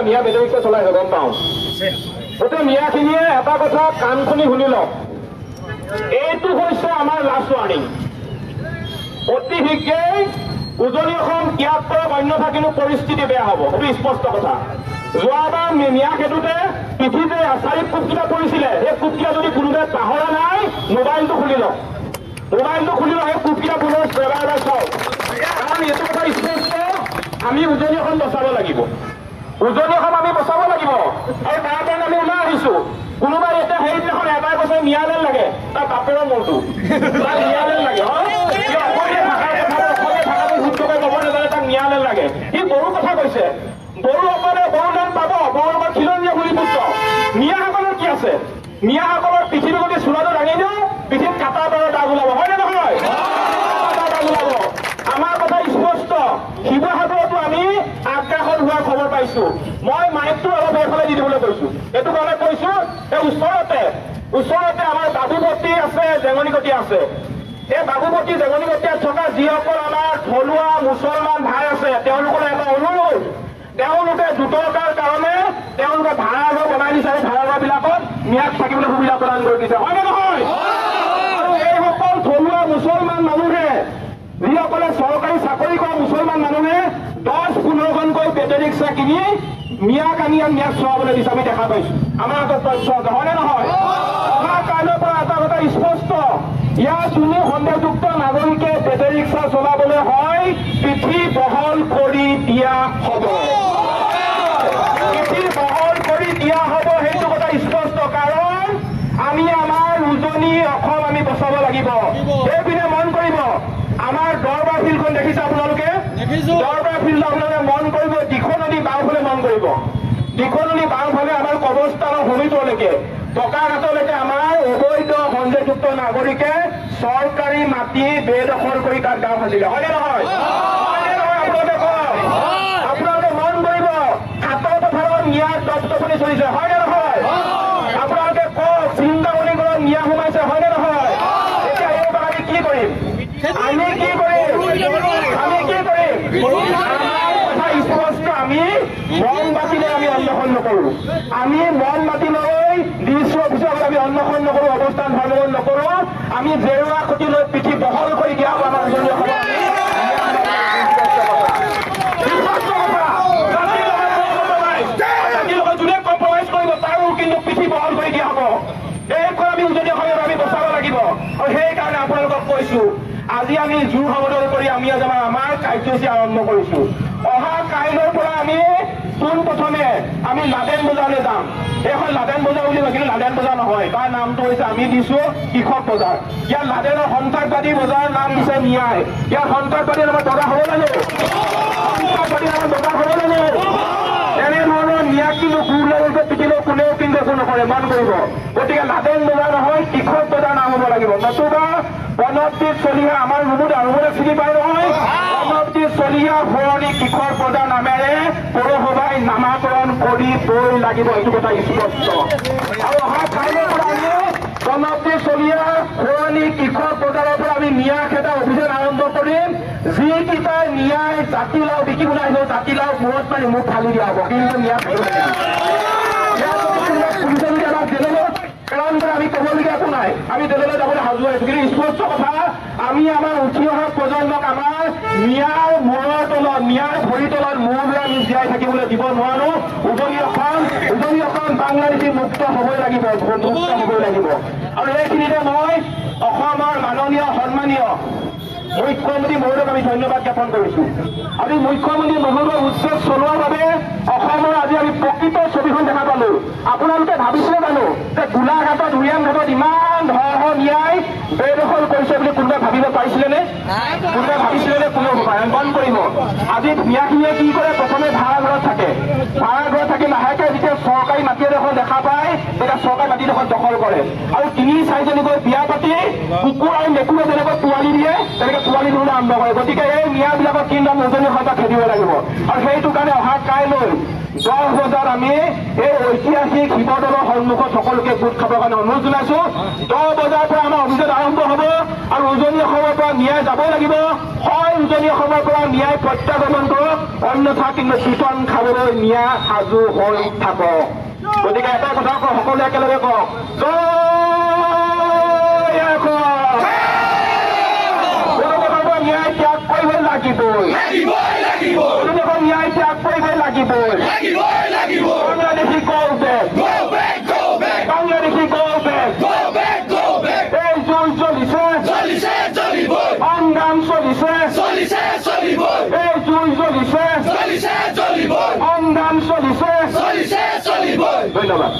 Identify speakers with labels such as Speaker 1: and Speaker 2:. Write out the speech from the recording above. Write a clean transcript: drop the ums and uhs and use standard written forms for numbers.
Speaker 1: মিয়া বেটেৰীকে চলাইছে গম পাওঁ গোটেই মিয়াখিনিয়ে এটা কথা কাণ খুলি শুনি লওক এইটো হৈছে আমাৰ লাষ্ট ৱাৰ্ণিং অতি শীঘ্ৰেই উজনি অসম ত্যাগ কৰক অন্যথা কিন্তু পৰিস্থিতি বেয়া হ'ব সেইটো স্পষ্ট কথা যোৱাবাৰ মিয়া খেদোতে পিঠিতে চাৰিত কুটকিটা পৰিছিলে সেই কুটকিটা যদি কোনোবাই পাহৰা নাই মোবাইলটো খুলি লওক সেই কুটকিটা পুনৰ এবাৰ চাওক কাৰণ এইটো কথা স্পষ্ট আমি উজনি অসম বচাব লাগিব আমি বচাব লাগিব আৰু তাৰ কাৰণে আমি ওলাই আহিছোঁ কোনোবাই এতিয়া সেইদিনাখন এবাৰ কৈছে মিয়ালেন লাগে তাৰ বাপেৰৰ মূৰটো মিয়ালেন লাগে মিয়ালেন লাগে সি বড়ো কথা কৈছে বড়োসকলে বড়ো নাম পাব বড়ো নাম খিলঞ্জীয়া ভূমিপুত্ৰ মিয়াসকলৰ কি আছে মিয়াসকলৰ পৃথিৱীৰ যদি চোলাটো দাঙি দিওঁ পৃথিৱীত কাটা বাৰৰ দাগ ওলাব হয়নে নহয় আমাৰ কথা স্পষ্ট শিৱসাগৰতো আমি আগ্ৰাসন হোৱাৰ খবৰ পাইছো মই মাইকটো অলপ এইফালে দি দিবলৈ কৈছো এইটো কাৰণে কৈছো এই ওচৰতে আমাৰ বাবুপতি আছে জেঙনিকটী আছে এই বাবুপতি জেঙনিকটীয়াত থকা যিসকল আমাৰ থলুৱা মুছলমান ভাই আছে তেওঁলোকৰ এটা অনুৰোধ তেওঁলোকে দুটকাৰ কাৰণে তেওঁলোকে ভাড়াঘৰ বনাই দিছে আৰু ভাড়াঘৰবিলাকত মিয়াক থাকিবলৈ সুবিধা প্ৰদান কৰি দিছে হয়নে নহয় আৰু এইসকল থলুৱা মুছলমান মানুহে যিসকলে চৰকাৰী চাকৰি কৰা মুছলমান মানুহে 10-15খনকৈ বেটেৰী ৰিক্সা কিনি মিয়াক আনি মিয়াক চলাবলৈ দিছে আমি দেখা পাইছো আমাৰ হাতত তথ্য আছে হয়নে নহয় অহা কাইলৈৰ পৰা এটা কথা স্পষ্ট ইয়াত যোনে সন্দেহযুক্ত নাগৰিকে বেটেৰী ৰিক্সা চলাবলৈ হয় পিঠি বহল কৰি দিয়া হ'ব সেইটো কথা স্পষ্ট কাৰণ আমি আমাৰ উজনি অসম আমি বচাব লাগিব এইপিনে মন কৰিব আমাৰ দৰবাৰ ফিল্ডখন দেখিছে আপোনালোকে দৰবাৰ ফিল্ড আপোনালোকে মন কৰিব দিখৌ নদী বাওঁফালে মন কৰিব দিখৌ নদী বাওঁফালে আমাৰ কবৰস্থানৰ ভূমিটোলৈকে টকাঘাটলৈকে আমাৰ অবৈধ সন্দেহযুক্ত নাগৰিকে চৰকাৰী মাটি বেদখল কৰি তাত গাঁও সাজিলে হয়নে নহয় আপোনালোকে মন কৰিব হাতৰ পথাৰত মিয়াৰ দপদপনি চলিছে হয়নে নহয় আপোনালোকে কওক চিন্তামণিগড়ত মিয়া সোমাইছে হয়নে নহয় এতিয়া এইবাৰ আমি কি কৰিম কথা স্পষ্ট আমি মমবাতিলৈ আমি অন্বেষণ নকৰো আমি মমবাতি লৈ ডিচি অফিচত আমি অন্বেষণ নকৰো অৱস্থান ধৰ্ম নকৰো আমি জেৰুৱা খুঁটি লৈ পিঠি বহল কৰি দিয়া হ'ব আমাৰ উজনি অসমত যোনে কম্প্ৰমাইজ কৰিব তাৰো কিন্তু পিঠি বহল কৰি দিয়া হ'ব এইখন আমি উজনি অসমত আমি বচাব লাগিব আৰু সেইকাৰণে আপোনালোকক কৈছো আজি আমি জোৰ সমদল কৰি আমি আমাৰ কাৰ্যসূচী আৰম্ভ কৰিছো অহা কাইলৈৰ পৰা আমি পোনপ্ৰথমে আমি লাদেন বজাৰলৈ যাম এইখন লাদেন বজাৰ বুলি কয় কিন্তু লাদেন বজাৰ নহয় তাৰ নামটো হৈছে আমি দিছো কৃষক বজাৰ ইয়াত লাদেনৰ সন্ত্ৰাসবাদী বজাৰৰ নাম দিছে মিয়াই ইয়াত সন্ত্ৰাসবাদীৰ নামত বজাৰ হ'ব জানো সন্ত্ৰাসবাদীৰ নামত বজাৰ হ'ব জানো এনেধৰণৰ মিয়াক কিন্তু গুৰুলৈকে পিটিলেও কোনেও কিন্তু একো নকৰে মন কৰিব গতিকে লাদেন বজাৰ নহয় কৃষক বজাৰ নাম হ'ব লাগিব নতুবা প্ৰণৱজিৎ চলিহা আমাৰ ৰুমুলে চিনি পায় নহয় প্ৰণৱজিৎ চলিহা পুৰণি কৃষক বজাৰ নামেৰে পৌৰসভাই নামাকৰণ কৰিবই লাগিব এইটো কথা স্পষ্ট আৰু অহা কাইলৈৰ পৰা আমি প্ৰণৱজিৎ চলিহা পুৰণি কৃষক বজাৰৰ পৰা আমি মিয়া খেদা অভিযান আৰম্ভ কৰিম যিকেইটাই মিয়াই জাতিলাও বিকিবলৈ আহিব জাতিলাও মূৰত মাৰি মুখ ফালি দিয়া হ'ব কিন্তু মিয়া পুলিচে যদি আমাক জেললৈ কাৰণ আমি ক'বলগীয়া একো নাই আমি জেললৈ যাবলৈ সাজু আছো কিন্তু স্পষ্ট কথা আমি আমাৰ উঠি অহা প্ৰজন্মক আমাৰ মিয়াৰ মূৰৰ তলত মিয়াৰ ভৰিৰ তলত মূৰ লৈ আমি জীয়াই থাকিবলৈ দিব নোৱাৰো উজনি অসম বাংলাদেশী মুক্ত হ'বই লাগিব আৰু এইখিনিতে মই অসমৰ মাননীয় সন্মানীয় মুখ্যমন্ত্ৰী মহোদয়ক আমি ধন্যবাদ জ্ঞাপন কৰিছো আমি মুখ্যমন্ত্ৰী মহোদয়ৰ উচ্ছেদ চলোৱাৰ বাবে অসমৰ আজি আমি প্ৰকৃত ছবিখন দেখা পালো আপোনালোকে ভাবিছিলে জানো যে গোলাঘাটত উৰিয়ামঘাটত ইমান ধৰ ন্যায় বেদখল কৰিছে বুলি কোনোবাই ভাবিব পাৰিছিলেনে কোনেও মন কৰিব আজি মিয়াখিনিয়ে কি কৰে প্ৰথমে ভাড়াঘৰত থাকে ভাড়াঘৰত থাকি লাহেকে যেতিয়া চৰকাৰী মাটি এডোখৰ দেখা পায় তেতিয়া চৰকাৰী মাটিডোখৰ দখল কৰে আৰু ৩-৪জনীকৈ বিয়া পাতি কুকুৰ আৰু মেকুৰে যেনেকৈ পোৱালি দিয়ে তেনেকৈ পোৱালি দিবলৈ আৰম্ভ কৰে। গতিকে এই মিয়াবিলাকক কিন্তু আমি উজনি অসমৰ পৰা খেদিব লাগিব আৰু সেইটো কাৰণে অহা কাইলৈ 10 বজাত আমি এই ঐতিহাসিক শিৱদৌলৰ সন্মুখত সকলোকে গোট খাবৰ কাৰণে অনুৰোধ জনাইছো। 10 বজাৰ পৰা আমাৰ অভিযান আৰম্ভ হ'ব আৰু উজনি অসমৰ পৰা ন্যায় যাবই লাগিব। হয় উজনি অসমৰ পৰা ন্যায় প্ৰত্যাগমন কৰক, অন্যথা কিন্তু পিটন খাবলৈ ন্যায় সাজু হৈ থাকক। গতিকে এটা কথা কওঁ, সকলোৱে একেলগে কওক, ন্যায় ত্যাগ কৰিব লাগিবই, ন্যায় ত্যাগ কৰিব লাগিবই। বাংলাদেশী গ'ল বেক, বাংলাদেশী গ'ল বেক। এই জুই জ্বলিছে, সংগ্ৰাম চলিছে, এই জুই জ্বলিছে, সংগ্ৰাম চলিছে। ধন্যবাদ।